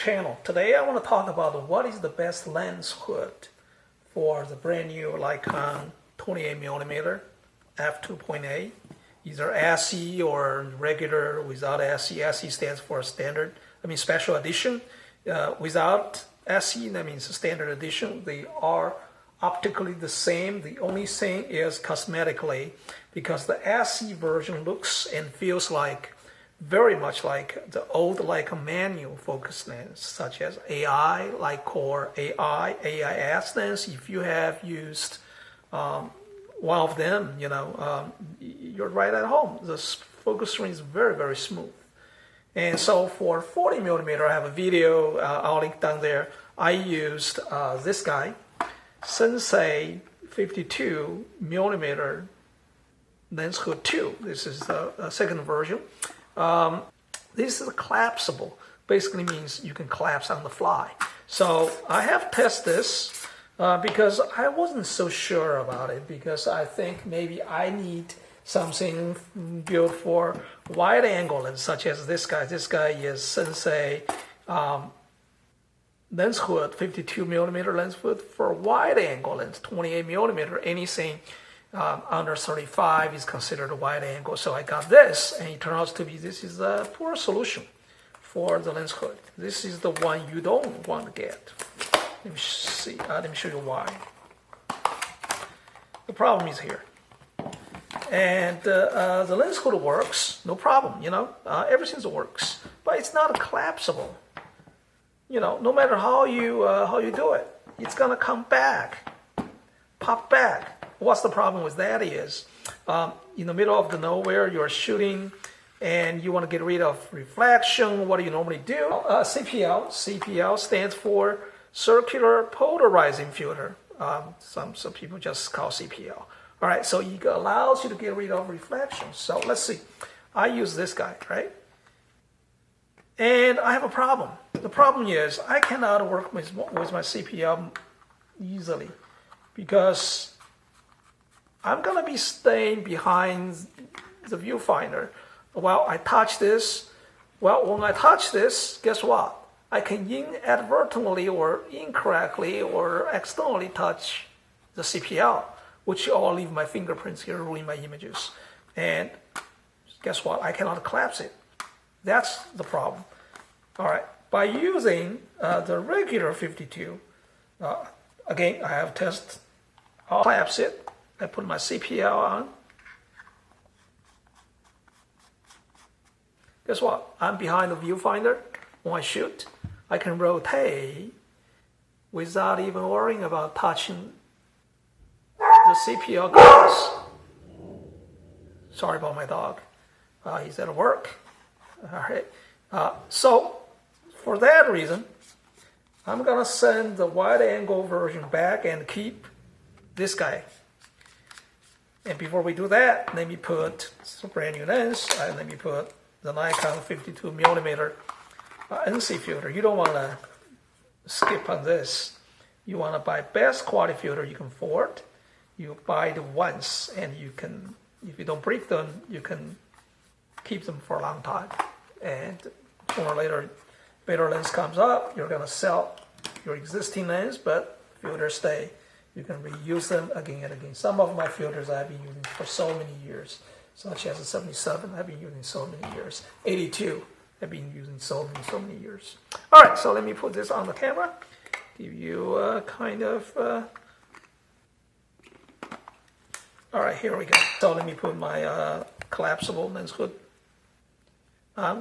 channel. Today I want to talk about what is the best lens hood for the brand new Nikon 28mm f2.8, either SE or regular without SE. SE stands for standard, special edition. Without SE, that means standard edition. They are optically the same. The only thing is cosmetically, because the SE version looks and feels like very much like the old Leica manual focus lens, such as AI, like Core AI, AIS lens. If you have used one of them, you're right at home. The focus ring is very, very smooth. And so for 40mm, I have a video, I'll link down there. I used this guy, Sensei 52mm lens hood 2. This is the second version. This is collapsible. Basically means you can collapse on the fly. So I have tested this because I wasn't so sure about it, because I think maybe I need something built for wide angle lens, such as this guy. This guy is Sensei lens hood, 52mm lens hood for wide angle lens, 28mm. Anything under 35 is considered a wide angle. So I got this, and it turns out to be this is a poor solution for the lens hood. This is the one you don't want to get. Let me see. Let me show you why. The problem is here. And the lens hood works, no problem, everything works, but it's not collapsible. No matter how you do it, it's gonna come back, pop back. What's the problem with that is, in the middle of the nowhere, you're shooting, and you want to get rid of reflection. What do you normally do? CPL. CPL stands for circular polarizing filter. Some people just call CPL. All right, so it allows you to get rid of reflection. So let's see. I use this guy, right? And I have a problem. The problem is I cannot work with my CPL easily, because I'm going to be staying behind the viewfinder while I touch this. Well, when I touch this, guess what? I can inadvertently or incorrectly or externally touch the CPL, which all leave my fingerprints here, ruin my images. And guess what? I cannot collapse it. That's the problem. All right. By using the regular 52, again, I have tested. I'll collapse it. I put my CPL on. Guess what? I'm behind the viewfinder. When I shoot, I can rotate without even worrying about touching the CPL glass. Sorry about my dog. He's at work. All right. So for that reason, I'm gonna send the wide angle version back and keep this guy. And before we do that, let me put some brand new lens. Let me put the Nikon 52mm NC filter. You don't want to skip on this. You want to buy best quality filter you can afford. You buy it once, and you can, if you don't break them, you can keep them for a long time. And sooner or later, better lens comes up, you're going to sell your existing lens, but filters stay. You can reuse them again and again. Some of my filters I've been using for so many years, such as the 77, I've been using so many years. 82, I've been using so many years. All right, so let me put this on the camera, give you a kind of, all right, here we go. So let me put my collapsible lens hood.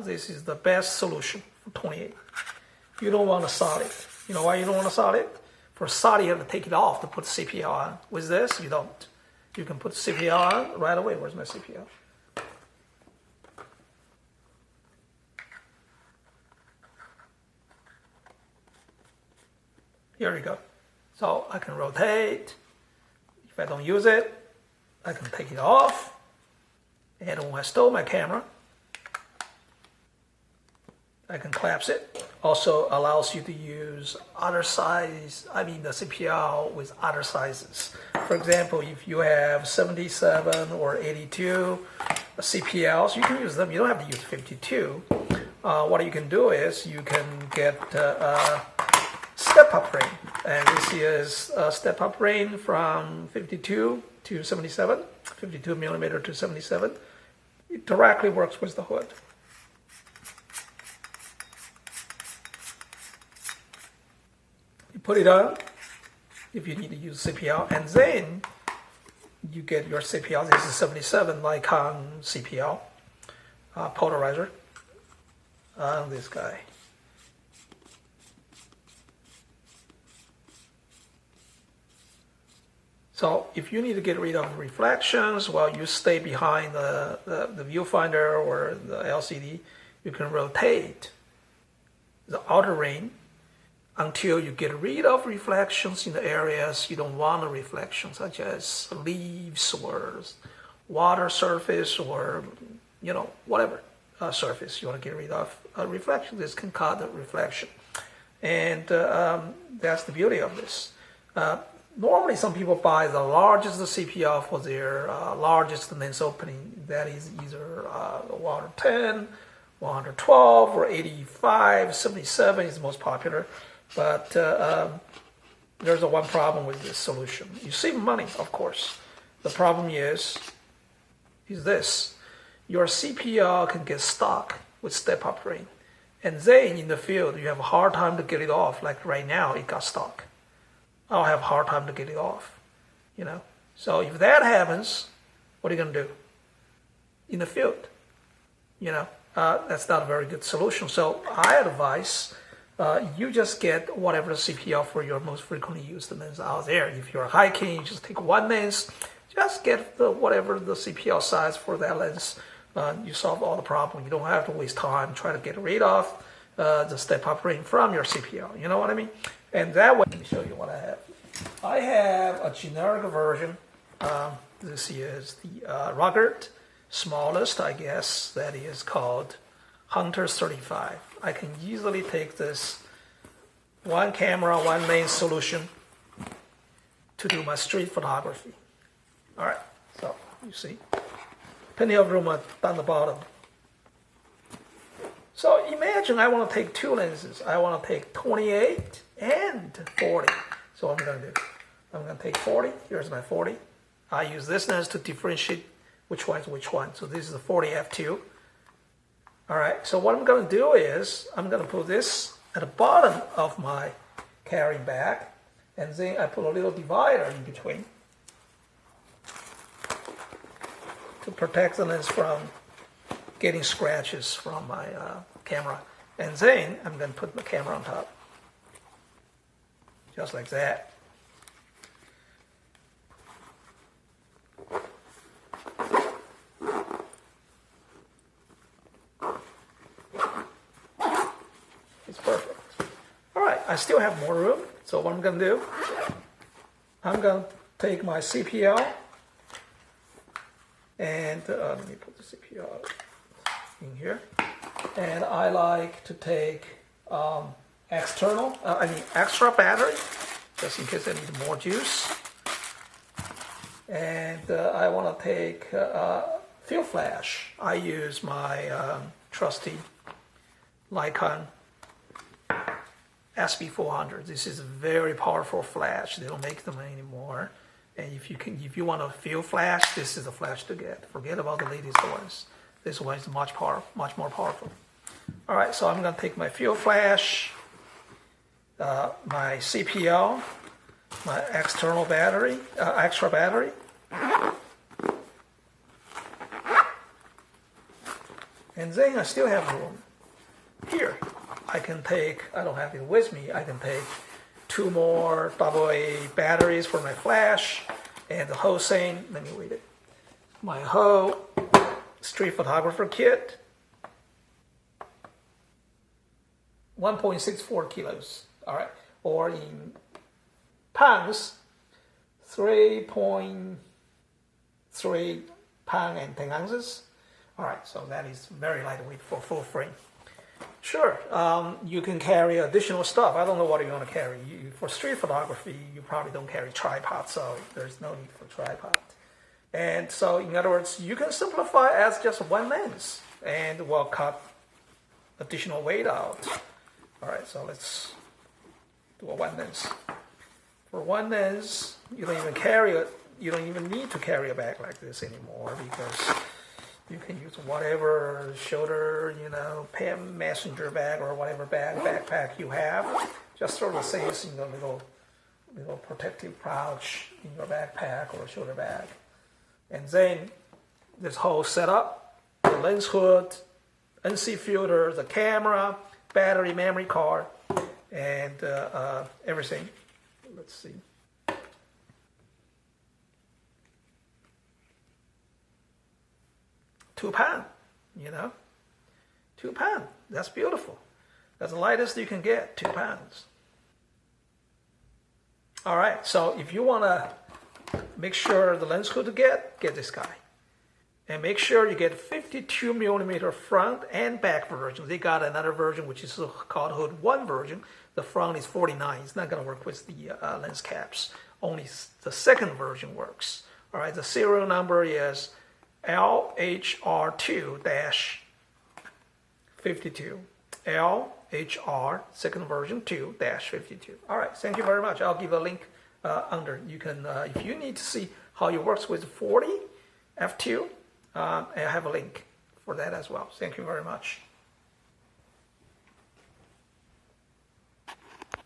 This is the best solution for 28. You don't want a solid. You know why you don't want a solid? For solid, you have to take it off to put the CPL on. With this, you don't. You can put the CPL on right away. Where's my CPL? Here we go. So I can rotate. If I don't use it, I can take it off. And when I stole my camera, I can collapse it. Also allows you to use other size, the CPL with other sizes. For example, if you have 77 or 82 CPLs, you can use them. You don't have to use 52. what you can do is you can get a step-up range. And this is a step-up range from 52 to 77, 52 millimeter to 77. It directly works with the hood. You put it on if you need to use CPL, and then you get your CPL. This is 77 Nikon CPL polarizer on this guy. So if you need to get rid of reflections while you stay behind the viewfinder or the LCD, you can rotate the outer ring until you get rid of reflections in the areas you don't want a reflection, such as leaves or water surface or whatever surface you want to get rid of. Reflection, this can cut the reflection. And that's the beauty of this. Normally, some people buy the largest CPL for their largest lens opening. That is either 110, 112, or 85, 77 is the most popular. But there's one problem with this solution. You save money, of course. The problem is this. Your CPL can get stuck with step-up ring. And then in the field, you have a hard time to get it off. Like right now, it got stuck. I'll have a hard time to get it off, So if that happens, what are you going to do in the field? That's not a very good solution. So I advise you just get whatever the CPL for your most frequently used lens out there. If you're hiking, you just take one lens. Just get whatever the CPL size for that lens. You solve all the problem. You don't have to waste time trying to get rid of the step-up ring from your CPL. You know what I mean? And that way, let me show you what I have. I have a generic version. This is the Ruggard, smallest, I guess, that is called Hunter 35. I can easily take this one camera, one lens solution to do my street photography. All right, so you see, plenty of room down the bottom. So imagine I want to take two lenses. I want to take 28 and 40. So what I'm going to do, I'm going to take 40. Here's my 40. I use this lens to differentiate which one is which one. So this is the 40 f2. All right, so what I'm going to do is I'm going to put this at the bottom of my carrying bag, and then I put a little divider in between to protect the lens from getting scratches from my camera. And then I'm going to put the camera on top, just like that. It's perfect. All right, I still have more room. So what I'm going to do, I'm going to take my CPL and let me put the CPL in here. And I like to take extra battery, just in case I need more juice. And I want to take field flash. I use my trusty Nikon SB400. This is a very powerful flash. They don't make them anymore. And if you want a field flash, this is the flash to get. Forget about the latest ones. This one is much more powerful. All right, so I'm going to take my field flash, my CPL, my external battery, extra battery, and then I still have room here. I can take, I don't have it with me, I can take 2 more AA batteries for my flash, and the whole thing, let me read it, my whole street photographer kit, 1.64 kilos, all right, or in pounds, 3.3 pound and 10 ounces. All right, so that is very lightweight for full frame. Sure, you can carry additional stuff. I don't know what you want to carry. For street photography, you probably don't carry tripod, so there's no need for tripod. And so, in other words, you can simplify as just one lens, and we'll cut additional weight out. All right, so let's do a one lens. For one lens, you don't even carry it. You don't even need to carry a bag like this anymore because you can use whatever shoulder, messenger bag or whatever backpack you have. Just sort of saves in the little protective pouch in your backpack or shoulder bag. And then this whole setup, the lens hood, NC filter, the camera, battery, memory card, and everything. Let's see. 2 pounds, 2 pounds. That's beautiful. That's the lightest you can get, 2 pounds. All right, so if you want to make sure the lens hood to get this guy. And make sure you get 52 millimeter front and back version. They got another version which is called Hood 1 version. The front is 49. It's not going to work with the lens caps. Only the second version works. All right, the serial number is LHR2-52. LHR, second version 2-52. All right, thank you very much. I'll give a link under. You can, if you need to see how it works with 40 f2, I have a link for that as well. Thank you very much.